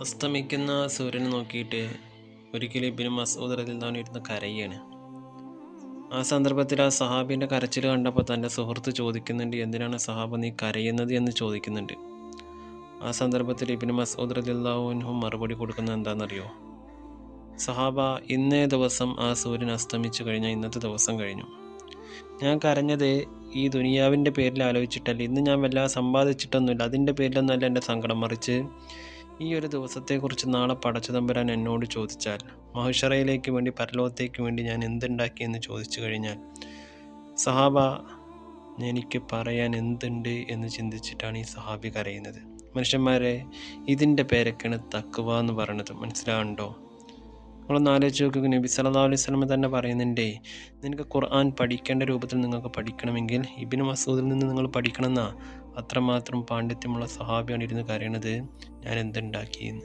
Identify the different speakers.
Speaker 1: അസ്തമിക്കുന്ന സൂര്യനെ നോക്കിയിട്ട് ഒരിക്കലും ഇബ്നു മസ്ഊദ് റളിയല്ലാഹു അൻഹു ഇരുന്ന് കരയാണ്. ആ സന്ദർഭത്തിൽ ആ സഹാബിൻ്റെ കരച്ചിൽ കണ്ടപ്പോൾ തൻ്റെ സുഹൃത്ത് ചോദിക്കുന്നുണ്ട്, എന്തിനാണ് സഹാബ നീ കരയുന്നത് എന്ന് ചോദിക്കുന്നുണ്ട്. ആ സന്ദർഭത്തിൽ ഇബ്നു മസ്ഊദ് റളിയല്ലാഹു അൻഹു മറുപടി കൊടുക്കുന്നത് എന്താണെന്നറിയോ? സഹാബ, ഇന്നേ ദിവസം ആ സൂര്യൻ അസ്തമിച്ചു കഴിഞ്ഞാൽ ഇന്നത്തെ ദിവസം കഴിഞ്ഞു. ഞാൻ കരഞ്ഞത് ഈ ദുനിയാവിൻ്റെ പേരിൽ ആലോചിച്ചിട്ടല്ല, ഇന്ന് ഞാൻ വല്ലാതെ സമ്പാദിച്ചിട്ടൊന്നുമില്ല, അതിൻ്റെ പേരിലൊന്നുമല്ല എൻ്റെ സങ്കടം. മറിച്ച് ഈ ഒരു ദിവസത്തെക്കുറിച്ച് നാളെ പടച്ചതമ്പുരാൻ എന്നോട് ചോദിച്ചാൽ, മഹ്ശറയിലേക്ക് വേണ്ടി, പരലോകത്തേക്ക് വേണ്ടി ഞാൻ എന്തുണ്ടാക്കി എന്ന് ചോദിച്ചു കഴിഞ്ഞാൽ, സഹാബ, എനിക്ക് പറയാൻ എന്തുണ്ട് എന്ന് ചിന്തിച്ചിട്ടാണ് ഈ സഹാബി കരയുന്നത്. മനുഷ്യന്മാരെ, ഇതിൻ്റെ പേരൊക്കെയാണ് തഖ്വ എന്ന് പറയുന്നത്. മനസ്സിലാവുന്നുണ്ടോ? നിങ്ങളൊന്ന് ആലോചിച്ച് നോക്കുക. നബി സല്ലല്ലാഹു അലൈഹി വസല്ലം തന്നെ പറയുന്നുണ്ടേ, നിനക്ക് ഖുർആൻ പഠിക്കേണ്ട രൂപത്തിൽ നിങ്ങൾക്ക് പഠിക്കണമെങ്കിൽ ഇബ്നു മസ്ഊദിൽ നിന്ന് നിങ്ങൾ പഠിക്കണമെന്നാ. അത്രമാത്രം പാണ്ഡിത്യമുള്ള സഹാബിയാണ് ഇരുന്ന് കരയണത്, ഞാൻ എന്തുണ്ടാക്കിയെന്ന്.